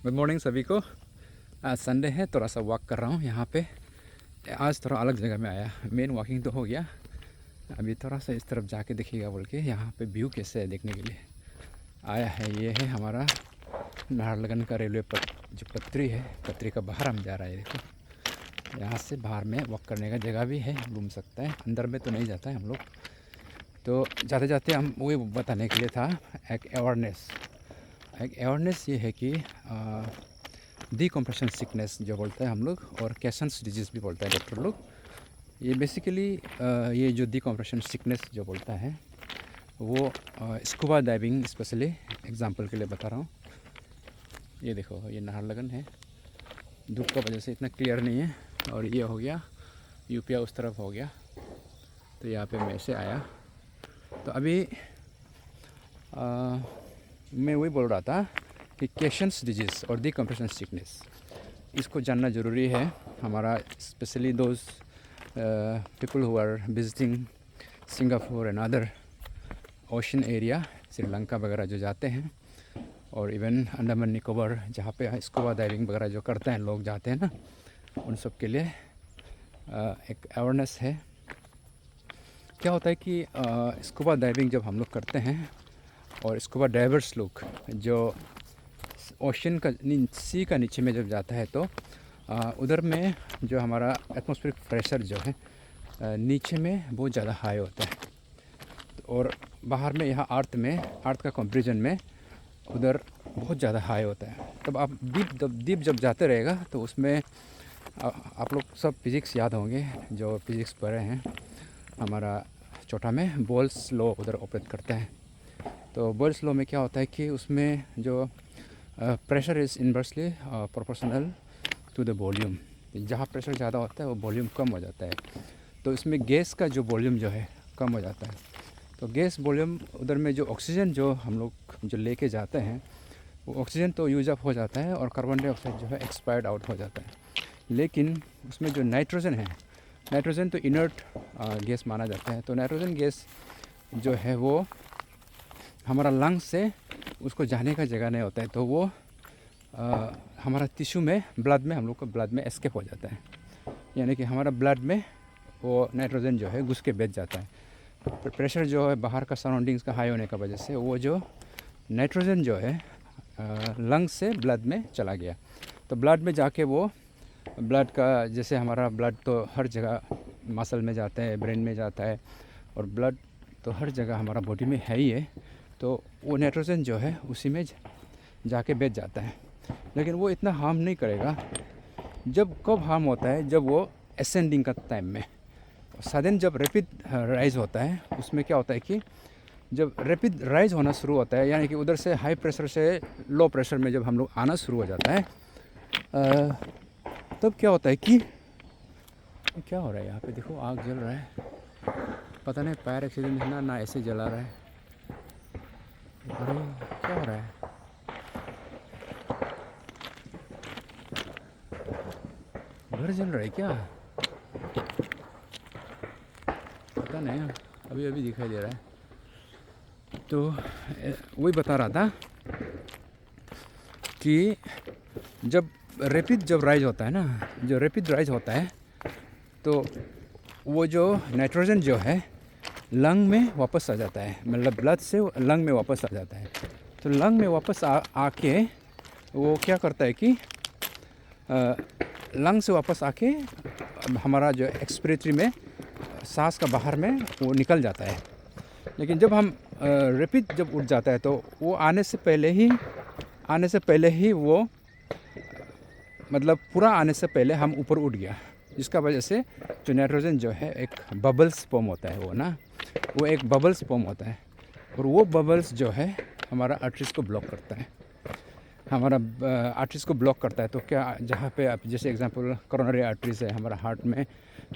Good morning सभी को। आज संडे है, थोड़ा सा वॉक कर रहा हूँ यहाँ पे। आज थोड़ा अलग जगह में आया। मेन वॉकिंग तो हो गया, अभी थोड़ा सा इस तरफ जाके देखिएगा बोल के यहाँ पे व्यू कैसे है देखने के लिए आया है। ये है हमारा नाहरलगुन का रेलवे जो पटरी है, पटरी का बाहर हम जा रहा है। देखो यहाँ से बाहर में वॉक करने का जगह भी है, घूम सकता है। अंदर में तो नहीं जाता है हम लोग। तो जाते जाते हम वही बताने के लिए था, एक अवेयरनेस ये है कि डिकम्प्रेशन सिकनेस जो बोलते हैं हम लोग, और कैसन्स डिजीज़ भी बोलते हैं डॉक्टर लोग। ये बेसिकली ये जो डिकम्प्रेशन सिकनेस जो बोलता है वो स्कूबा डाइविंग स्पेशली एग्जांपल के लिए बता रहा हूँ। ये देखो, ये नाहरलगुन है, धूप का वजह से इतना क्लियर नहीं है। और ये हो गया यूपिया, उस तरफ हो गया। तो यहाँ पे मैं से आया। तो अभी मैं वही बोल रहा था कि कैशंस डिजीज़ और डिकम्प्रेशन सिकनेस, इसको जानना ज़रूरी है हमारा, specially those people who are visiting Singapore and other ocean area, Sri Lanka वगैरह जो जाते हैं, और इवन अंडमान निकोबार जहाँ पे स्कूबा डाइविंग वगैरह जो करते हैं लोग जाते हैं ना, उन सब के लिए एक अवेयरनेस है। क्या होता है कि स्कूबा डाइविंग जब हम लोग करते हैं, और स्कूबा डाइवर्स लोग जो ओशन का सी का नीचे में जब जाता है, तो उधर में जो हमारा एटमॉस्फेरिक प्रेशर जो है नीचे में बहुत ज़्यादा हाई होता है, और बाहर में यहाँ अर्थ का कंपैरिजन में उधर बहुत ज़्यादा हाई होता है। तब आप डीप जब जाते रहेगा तो उसमें आप लोग सब फिज़िक्स याद होंगे, जो फिज़िक्स पढ़े हैं हमारा छोटा में, बोल्स लॉ उधर ऑपरेट करते हैं। तो बोल्स लॉ में क्या होता है कि उसमें जो pressure is inversely proportional to the volume. जहाँ प्रेशर ज़्यादा होता है वो वॉल्यूम कम हो जाता है। तो इसमें गैस का जो वॉल्यूम जो है कम हो जाता है। तो गैस वॉल्यूम उधर में जो ऑक्सीजन जो हम लोग जो लेके जाते हैं, वो ऑक्सीजन तो यूज अप हो जाता है, और कार्बन डाइऑक्साइड जो है एक्सपायर्ड आउट हो जाता है। लेकिन उसमें जो नाइट्रोजन है, नाइट्रोजन तो इनर्ट गैस माना जाता है। तो नाइट्रोजन गैस जो है वो हमारा लंग्स से उसको जाने का जगह नहीं होता है, तो वो हमारा टिश्यू में, ब्लड में, हम लोग का ब्लड में एस्केप हो जाता है। यानी कि हमारा ब्लड में वो नाइट्रोजन जो है घुस के बैठ जाता है। प्रेशर जो है बाहर का सराउंडिंग्स का हाई होने का वजह से वो जो नाइट्रोजन जो है लंग्स से ब्लड में चला गया। तो ब्लड में जाके वो ब्लड का, जैसे हमारा ब्लड तो हर जगह मसल में जाता है, ब्रेन में जाता है, और ब्लड तो हर जगह हमारा बॉडी में है ही है। तो वो नाइट्रोजन जो है उसी में जाके बैठ जाता है। लेकिन वो इतना हार्म नहीं करेगा। जब कब हार्म होता है, जब वो असेंडिंग का टाइम में, सडन जब रैपिड राइज होता है, उसमें क्या होता है कि जब रैपिड राइज होना शुरू होता है, यानी कि उधर से हाई प्रेशर से लो प्रेशर में जब हम लोग आना शुरू हो जाता है, तब क्या होता है कि क्या हो रहा है यहाँ पे, देखो आग जल रहा है। पता नहीं फायर एक्सीडेंट है ना ऐसे जला रहा है। अरे क्या हो रहा है, घर जल रहा है क्या? पता नहीं, अभी अभी दिखाई दे रहा है। तो वही बता रहा था कि जब रैपिड राइज होता है ना, जो रैपिड राइज होता है, तो वो जो नाइट्रोजन जो है लंग में वापस आ जाता है, मतलब ब्लड से लंग में वापस आ जाता है। तो लंग में वापस आके वो क्या करता है कि लंग से वापस आके हमारा जो एक्सपिरेटरी में सांस का बाहर में वो निकल जाता है। लेकिन जब हम रैपिड जब उठ जाता है, तो वो आने से पहले ही वो, मतलब पूरा आने से पहले हम ऊपर उठ गया, जिसका वजह से जो नाइट्रोजन जो है एक बबल्स फॉर्म होता है, वो एक बबल्स फॉर्म होता है, और वो बबल्स जो है हमारा आर्टरीज को ब्लॉक करता है, तो क्या, जहाँ पे आप जैसे एग्जांपल कोरोनरी आर्टरीज है हमारा हार्ट में,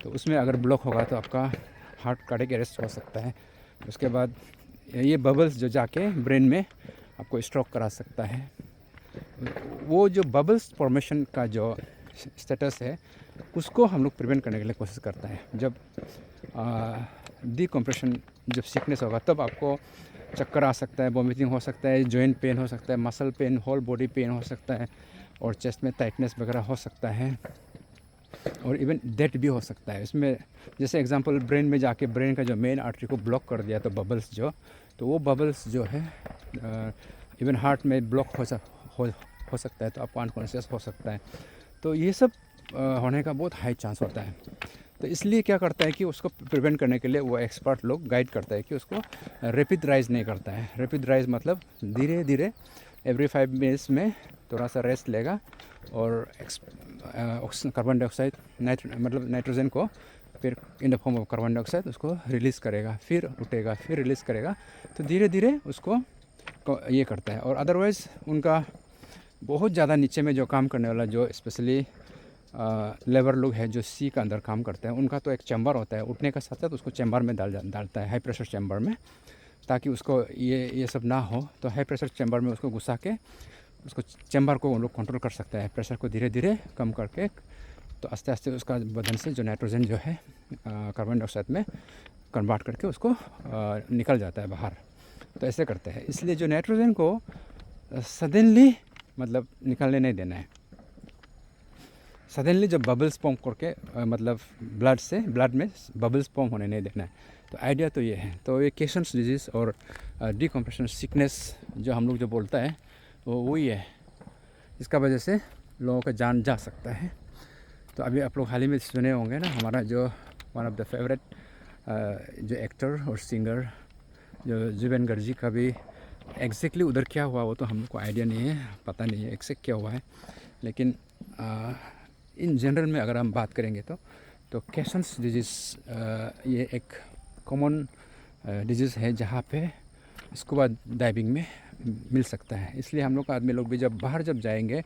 तो उसमें अगर ब्लॉक होगा तो आपका हार्ट कार्डियक अरेस्ट हो सकता है। उसके बाद ये बबल्स जो जाके ब्रेन में आपको स्ट्रोक करा सकता है। वो जो बबल्स फॉर्मेशन का जो स्टेटस है, उसको हम लोग प्रिवेंट करने के लिए कोशिश करते हैं। जब डिकम्प्रेशन जब सिकनेस होगा, तब आपको चक्कर आ सकता है, वॉमिटिंग हो सकता है, जॉइंट पेन हो सकता है, muscle pain, whole body pain हो सकता है, और चेस्ट में टाइटनेस वगैरह हो सकता है, और इवन डेथ भी हो सकता है इसमें। जैसे एग्जांपल ब्रेन में जाके ब्रेन का जो मेन आर्टरी को ब्लॉक कर दिया तो बबल्स जो, तो वो बबल्स जो है इवन हार्ट में ब्लॉक हो सकता है, तो आपको अनकॉन्शियस हो सकता है। तो ये सब होने का बहुत हाई चांस होता है। तो इसलिए क्या करता है कि उसको प्रिवेंट करने के लिए वो एक्सपर्ट लोग गाइड करता है कि उसको रैपिड राइज नहीं करता है। रैपिड राइज मतलब धीरे धीरे एवरी 5 मिनट्स में थोड़ा सा रेस्ट लेगा और कार्बन डाइऑक्साइड मतलब नाइट्रोजन को फिर in the form of carbon dioxide उसको रिलीज़ करेगा, फिर उठेगा, फिर रिलीज़ करेगा। तो धीरे धीरे उसको ये करता है। और अदरवाइज़ उनका बहुत ज़्यादा नीचे में जो काम करने वाला, जो स्पेशली लेबर लोग हैं जो सी का अंदर काम करते हैं, उनका तो एक चैम्बर होता है, उठने का साथ साथ उसको चैम्बर में डालता है, हाई प्रेशर चैम्बर में, ताकि उसको ये सब ना हो। तो हाई प्रेशर चैम्बर में उसको घुसा के उसको चैम्बर को वो लोग कंट्रोल कर सकते हैं, प्रेशर को धीरे धीरे कम करके। तो आस्ते आस्ते उसका बदन से जो नाइट्रोजन जो है कार्बन डाइऑक्साइड में कन्वर्ट करके उसको निकल जाता है बाहर। तो ऐसे करते हैं। इसलिए जो नाइट्रोजन को सडनली मतलब निकलने नहीं देना है। सडनली जब बबल्स फॉर्म करके मतलब ब्लड में बबल्स फॉर्म होने नहीं देना है। तो आइडिया तो ये है। तो ये केशंस डिजीज़ और डिकम्प्रेशन सिकनेस जो हम लोग जो बोलता है वो वही है। इसका वजह से लोगों का जान जा सकता है। तो अभी आप लोग हाल ही में सुने होंगे ना, हमारा जो वन ऑफ द फेवरेट जो एक्टर और सिंगर जो जुबेन गर्जी का भी एग्जैक्टली उधर क्या हुआ वो तो हमको आइडिया नहीं है, पता नहीं है एग्जैक्ट क्या हुआ है। लेकिन इन जनरल में अगर हम बात करेंगे तो केशंस डिजीज़ ये एक कॉमन डिजीज़ है जहाँ पे स्कूबा डाइविंग में मिल सकता है। इसलिए हम लोग आदमी लोग भी जब बाहर जाएंगे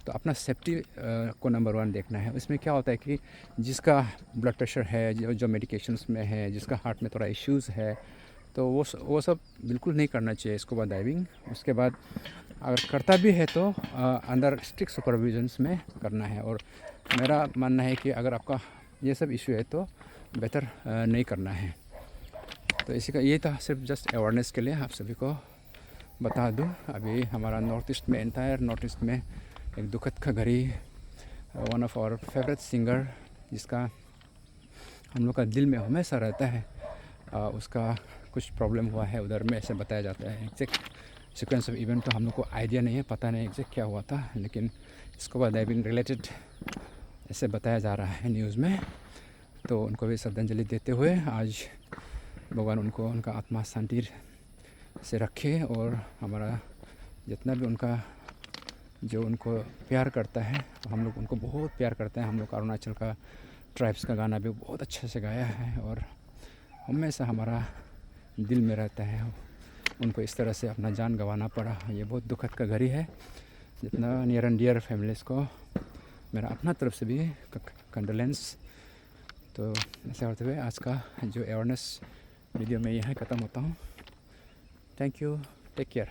तो अपना सेफ्टी को नंबर 1 देखना है। इसमें क्या होता है कि जिसका ब्लड प्रेशर है, जो मेडिकेशंस में है, जिसका हार्ट में थोड़ा इश्यूज़ है, तो वो सब बिल्कुल नहीं करना चाहिए स्कूबा डाइविंग। उसके बाद अगर करता भी है तो अंडर स्ट्रिक्ट सुपरविजन्स में करना है। और मेरा मानना है कि अगर आपका ये सब इशू है तो बेहतर नहीं करना है। तो इसी का ये था सिर्फ जस्ट अवेयरनेस के लिए आप सभी को बता दूं। अभी हमारा नॉर्थ ईस्ट में, एंटायर नॉर्थ ईस्ट में एक दुखद का घड़ी, one of our favourite singer जिसका हम लोग का दिल में हमेशा रहता है, उसका कुछ प्रॉब्लम हुआ है उधर में, ऐसे बताया जाता है। एग्जैक्ट सीक्वेंस ऑफ इवेंट तो हम लोग को आइडिया नहीं है, पता नहीं एग्जैक्ट क्या हुआ था, लेकिन स्कूबा डाइविंग रिलेटेड ऐसे बताया जा रहा है न्यूज़ में। तो उनको भी श्रद्धांजलि देते हुए आज भगवान उनको उनका आत्मा शांति से रखे, और हमारा जितना भी उनका जो उनको प्यार करता है, हम लोग उनको बहुत प्यार करते हैं। हम लोग अरुणाचल का ट्राइब्स का गाना भी बहुत अच्छे से गाया है और हमेशा हमारा दिल में रहता है। उनको इस तरह से अपना जान गंवाना पड़ा, ये बहुत दुखद का घड़ी है। जितना नियर एंड डियर फैमिलीज़ को मेरा अपना तरफ से भी कंडोलेंस। तो ऐसा होते हुए आज का जो अवेयरनेस वीडियो में यहाँ ख़त्म होता हूँ। Thank you, take care.